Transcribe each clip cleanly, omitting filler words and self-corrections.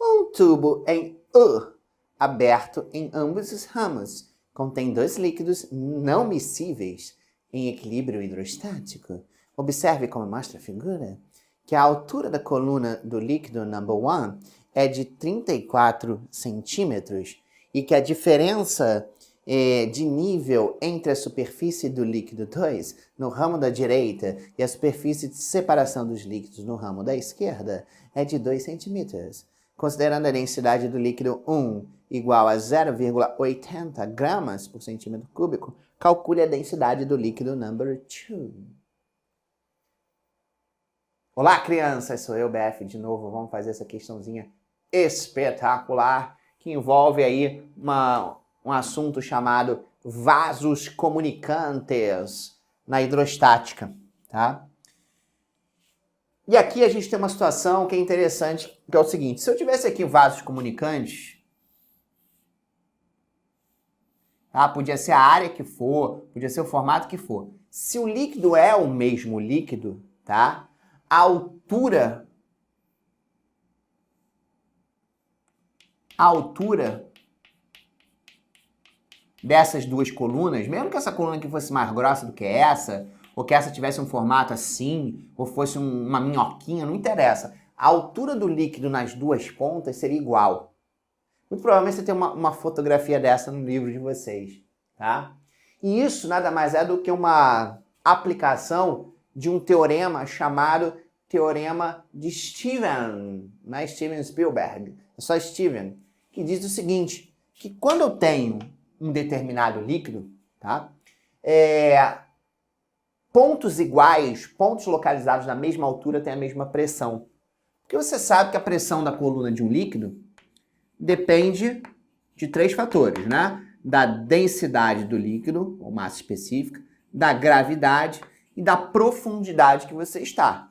Um tubo em U, aberto em ambos os ramos, contém dois líquidos não miscíveis em equilíbrio hidrostático. Observe como mostra a figura, que a altura da coluna do líquido number 1 é de 34 centímetros e que a diferença de nível entre a superfície do líquido 2 no ramo da direita e a superfície de separação dos líquidos no ramo da esquerda é de 2 centímetros. Considerando a densidade do líquido 1 igual a 0,80 gramas por centímetro cúbico, calcule a densidade do líquido number 2. Olá, crianças! Sou eu, BF, de novo. Vamos fazer essa questãozinha espetacular que envolve aí um assunto chamado vasos comunicantes na hidrostática, tá? E aqui a gente tem uma situação que é interessante, que é o seguinte: se eu tivesse aqui vasos comunicantes, tá? Podia ser a área que for, podia ser o formato que for. Se o líquido é o mesmo líquido, tá? A altura dessas duas colunas, mesmo que essa coluna aqui fosse mais grossa do que essa, ou que essa tivesse um formato assim, ou fosse uma minhoquinha, não interessa. A altura do líquido nas duas pontas seria igual. Muito provavelmente você tem uma fotografia dessa no livro de vocês, tá? E isso nada mais é do que uma aplicação de um teorema chamado Teorema de Steven, não é Steven Spielberg, é só Steven, que diz o seguinte, que quando eu tenho um determinado líquido, tá? Pontos iguais, pontos localizados na mesma altura têm a mesma pressão. Porque você sabe que a pressão da coluna de um líquido depende de 3 fatores, né? Da densidade do líquido, ou massa específica, da gravidade e da profundidade que você está.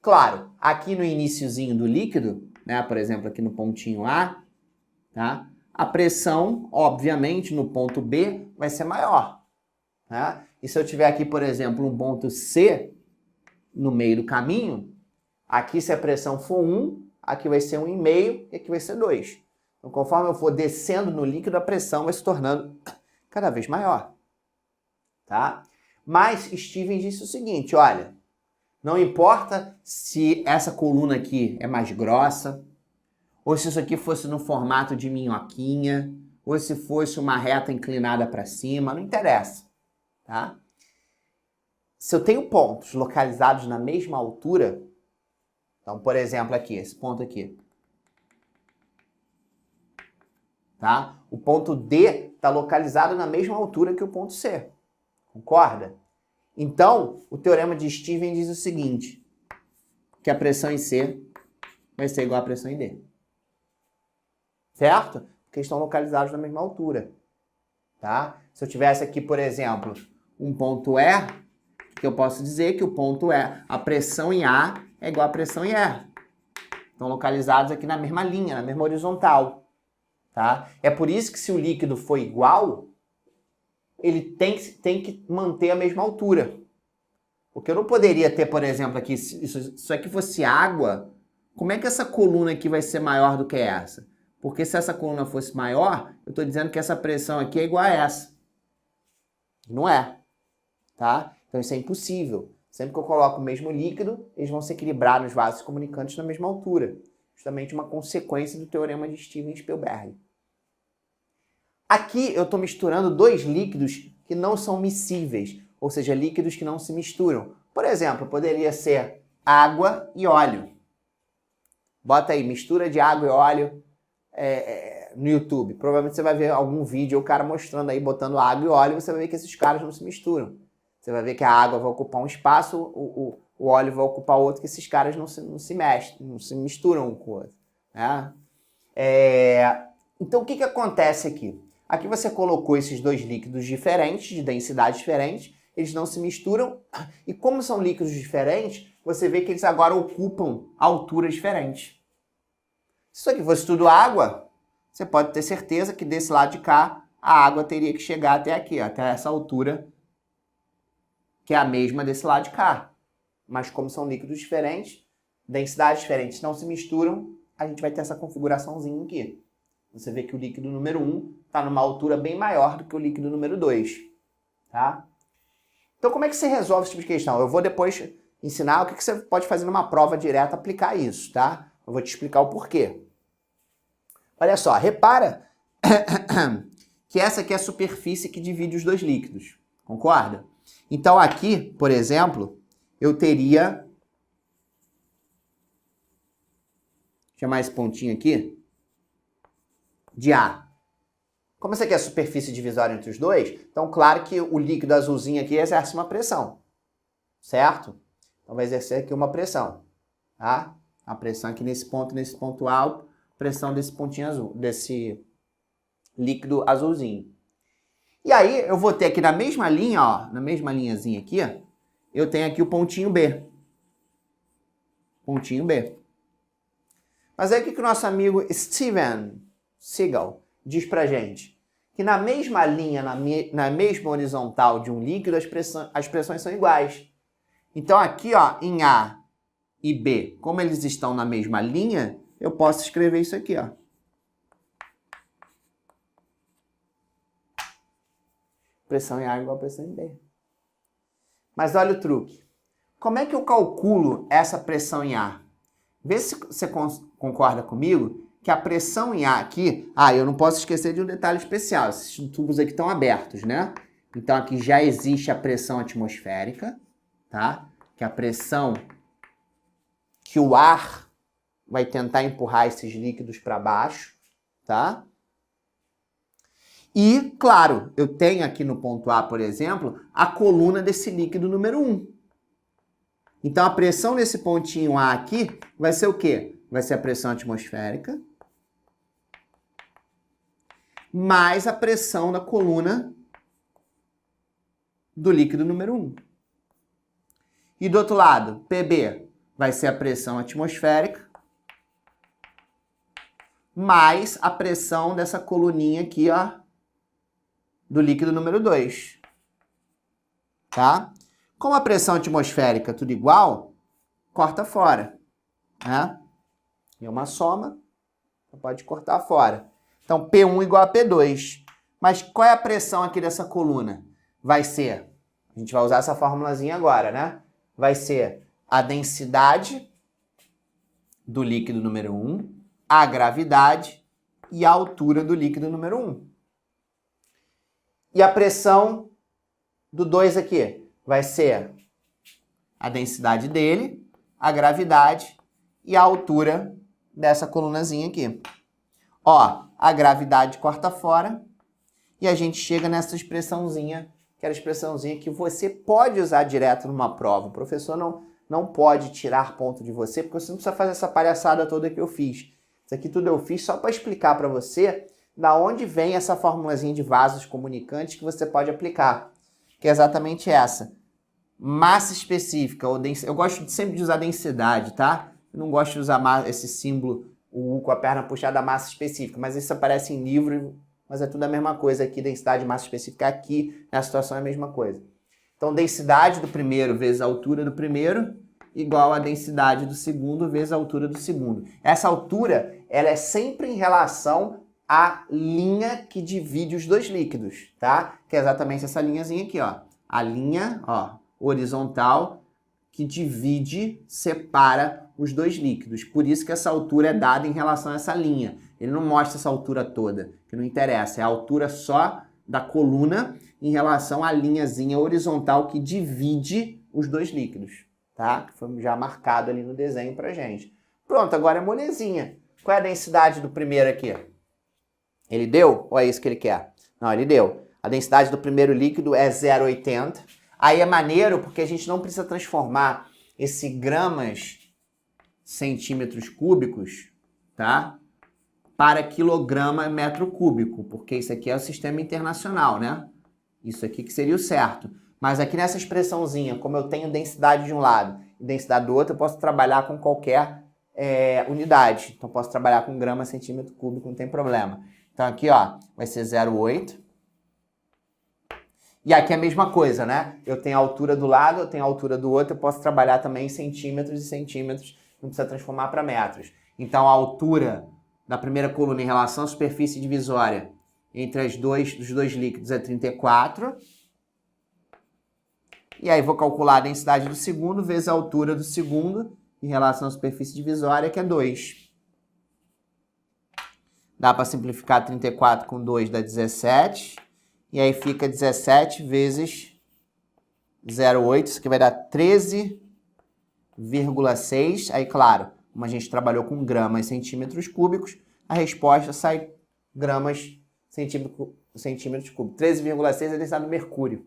Claro, aqui no iniciozinho do líquido, né, por exemplo, aqui no pontinho A, tá? A pressão, obviamente, no ponto B vai ser maior, né? E se eu tiver aqui, por exemplo, um ponto C no meio do caminho, aqui se a pressão for 1, aqui vai ser 1,5 e aqui vai ser 2. Então, conforme eu for descendo no líquido, a pressão vai se tornando cada vez maior, tá? Mas Steven disse o seguinte, olha, não importa se essa coluna aqui é mais grossa, ou se isso aqui fosse no formato de minhoquinha, ou se fosse uma reta inclinada para cima, não interessa, tá? Se eu tenho pontos localizados na mesma altura, então, por exemplo, aqui, esse ponto aqui, tá? O ponto D está localizado na mesma altura que o ponto C, concorda? Então, o teorema de Steven diz o seguinte, que a pressão em C vai ser igual à pressão em D. Certo? Porque estão localizados na mesma altura. Tá? Se eu tivesse aqui, por exemplo, um ponto E, que eu posso dizer que o ponto E, a pressão em A é igual à pressão em E. Estão localizados aqui na mesma linha, na mesma horizontal. Tá? É por isso que se o líquido for igual, ele tem que manter a mesma altura. Porque eu não poderia ter, por exemplo, aqui, se isso aqui fosse água, como é que essa coluna aqui vai ser maior do que essa? Porque se essa coluna fosse maior, eu estou dizendo que essa pressão aqui é igual a essa. Não é. Tá? Então isso é impossível. Sempre que eu coloco o mesmo líquido, eles vão se equilibrar nos vasos comunicantes na mesma altura. Justamente uma consequência do teorema de Steven Spielberg. Aqui eu estou misturando dois líquidos que não são miscíveis, ou seja, líquidos que não se misturam. Por exemplo, poderia ser água e óleo. Bota aí, mistura de água e óleo no YouTube. Provavelmente você vai ver algum vídeo, o cara mostrando aí, botando água e óleo, você vai ver que esses caras não se misturam. Você vai ver que a água vai ocupar um espaço, o óleo vai ocupar outro, que esses caras não se mexem, não se misturam um com o outro. Né? Então, o que acontece aqui? Aqui você colocou esses dois líquidos diferentes, de densidades diferentes, eles não se misturam, e como são líquidos diferentes, você vê que eles agora ocupam alturas diferentes. Se isso aqui fosse tudo água, você pode ter certeza que desse lado de cá, a água teria que chegar até aqui, até essa altura, que é a mesma desse lado de cá. Mas como são líquidos diferentes, densidades diferentes não se misturam, a gente vai ter essa configuraçãozinha aqui. Você vê que o líquido número 1 está numa altura bem maior do que o líquido número 2. Tá? Então, como é que você resolve esse tipo de questão? Eu vou depois ensinar o que você pode fazer numa prova direta aplicar isso, tá? Eu vou te explicar o porquê. Olha só, repara que essa aqui é a superfície que divide os dois líquidos. Concorda? Então, aqui, por exemplo, eu teria... Deixa eu chamar esse pontinho aqui de A. Como essa aqui é a superfície divisória entre os dois, então claro que o líquido azulzinho aqui exerce uma pressão, certo? Então vai exercer aqui uma pressão, tá? A pressão aqui nesse ponto alto, pressão desse pontinho azul, desse líquido azulzinho. E aí eu vou ter aqui na mesma linha, ó, na mesma linhazinha aqui, ó, eu tenho aqui o pontinho B. Pontinho B. Mas aí o que o nosso amigo Steven Seagal diz pra gente? Que na mesma linha, na mesma horizontal de um líquido, as pressões são iguais. Então aqui, ó, em A e B, como eles estão na mesma linha, eu posso escrever isso aqui, ó. Pressão em A igual a pressão em B. Mas olha o truque. Como é que eu calculo essa pressão em A? Vê se você concorda comigo que a pressão em A aqui... Ah, eu não posso esquecer de um detalhe especial. Esses tubos aqui estão abertos, né? Então aqui já existe a pressão atmosférica, tá? Que é a pressão que o ar vai tentar empurrar esses líquidos para baixo, tá? E, claro, eu tenho aqui no ponto A, por exemplo, a coluna desse líquido número 1. Então, a pressão nesse pontinho A aqui vai ser o quê? Vai ser a pressão atmosférica mais a pressão da coluna do líquido número 1. E do outro lado, PB vai ser a pressão atmosférica mais a pressão dessa coluninha aqui, ó, do líquido número 2. Tá? Como a pressão atmosférica é tudo igual, corta fora, né? É uma soma, pode cortar fora. Então, P1 igual a P2. Mas qual é a pressão aqui dessa coluna? Vai ser, a gente vai usar essa formulazinha agora, né? Vai ser a densidade do líquido número 1, a gravidade e a altura do líquido número 1. E a pressão do 2 aqui vai ser a densidade dele, a gravidade e a altura dessa colunazinha aqui. Ó, a gravidade corta fora e a gente chega nessa expressãozinha, que era a expressãozinha que você pode usar direto numa prova. O professor não pode tirar ponto de você, porque você não precisa fazer essa palhaçada toda que eu fiz. Isso aqui tudo eu fiz só para explicar para você da onde vem essa formulazinha de vasos comunicantes que você pode aplicar, que é exatamente essa. Massa específica, ou eu gosto sempre de usar densidade, tá? Eu não gosto de usar esse símbolo, o U com a perna puxada, massa específica, mas isso aparece em livro, mas é tudo a mesma coisa aqui, densidade, massa específica, aqui na situação é a mesma coisa. Então, densidade do primeiro vezes a altura do primeiro, igual a densidade do segundo vezes a altura do segundo. Essa altura, ela é sempre em relação à linha que divide os dois líquidos, tá? Que é exatamente essa linhazinha aqui, ó. A linha, ó, horizontal que divide, separa os dois líquidos. Por isso que essa altura é dada em relação a essa linha. Ele não mostra essa altura toda, que não interessa. É a altura só da coluna em relação à linhazinha horizontal que divide os dois líquidos, tá? Que foi já marcado ali no desenho pra gente. Pronto, agora é molezinha. Qual é a densidade do primeiro aqui? Ele deu ou é isso que ele quer? Não, ele deu. A densidade do primeiro líquido é 0,80. Aí é maneiro porque a gente não precisa transformar esse gramas centímetros cúbicos, tá? Para quilograma metro cúbico, porque isso aqui é o sistema internacional, né? Isso aqui que seria o certo. Mas aqui nessa expressãozinha, como eu tenho densidade de um lado e densidade do outro, eu posso trabalhar com qualquer unidade. Então, posso trabalhar com grama centímetro cúbico, não tem problema. Então, aqui, ó, vai ser 0,8. E aqui é a mesma coisa, né? Eu tenho a altura do lado, eu tenho a altura do outro, eu posso trabalhar também em centímetros e centímetros, não precisa transformar para metros. Então, a altura da primeira coluna em relação à superfície divisória entre os dois líquidos é 34. E aí vou calcular a densidade do segundo vezes a altura do segundo em relação à superfície divisória, que é 2. Dá para simplificar 34 com 2 dá 17. E aí fica 17 vezes 0,8. Isso aqui vai dar 13,6. Aí, claro, como a gente trabalhou com gramas centímetros cúbicos, a resposta sai gramas centímetros cúbicos. 13,6 é a densidade do mercúrio,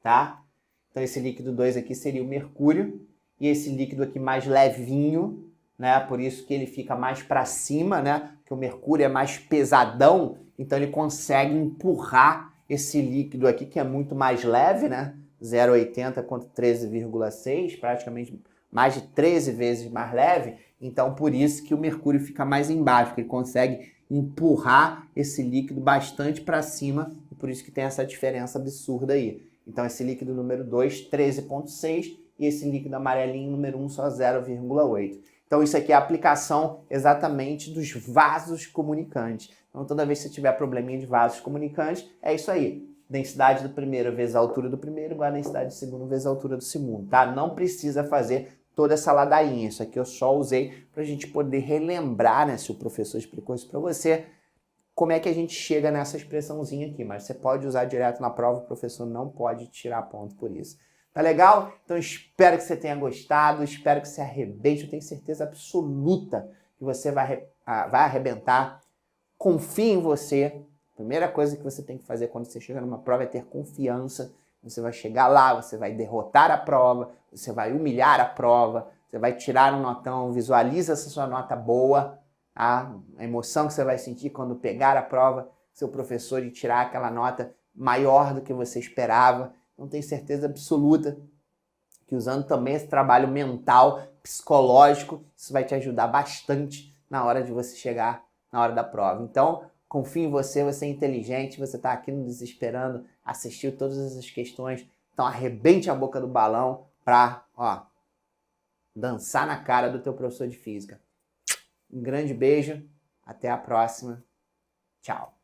tá? Então, esse líquido 2 aqui seria o mercúrio. E esse líquido aqui mais levinho, né? Por isso que ele fica mais para cima, né? Porque o mercúrio é mais pesadão, então ele consegue empurrar esse líquido aqui, que é muito mais leve, né? 0,80 contra 13,6, praticamente mais de 13 vezes mais leve. Então, por isso que o mercúrio fica mais embaixo, que ele consegue empurrar esse líquido bastante para cima, e por isso que tem essa diferença absurda aí. Então, esse líquido número 2, 13,6, e esse líquido amarelinho número 1, só 0,8. Então, isso aqui é a aplicação exatamente dos vasos comunicantes. Então, toda vez que você tiver probleminha de vasos comunicantes, é isso aí. Densidade do primeiro vezes a altura do primeiro igual a densidade do segundo vezes a altura do segundo, tá? Não precisa fazer toda essa ladainha. Isso aqui eu só usei para a gente poder relembrar, né? Se o professor explicou isso para você, como é que a gente chega nessa expressãozinha aqui. Mas você pode usar direto na prova, o professor não pode tirar ponto por isso. Tá legal? Então espero que você tenha gostado, espero que você arrebente, eu tenho certeza absoluta que você vai arrebentar. Confie em você. A primeira coisa que você tem que fazer quando você chega numa prova é ter confiança. Você vai chegar lá, você vai derrotar a prova, você vai humilhar a prova, você vai tirar um notão, visualiza essa sua nota boa, a emoção que você vai sentir quando pegar a prova, seu professor e tirar aquela nota maior do que você esperava. Não tenho certeza absoluta que usando também esse trabalho mental, psicológico, isso vai te ajudar bastante na hora de você chegar na hora da prova. Então, confie em você, você é inteligente, você está aqui no Desesperando, assistiu todas essas questões, então arrebente a boca do balão para, dançar na cara do teu professor de física. Um grande beijo, até a próxima, tchau.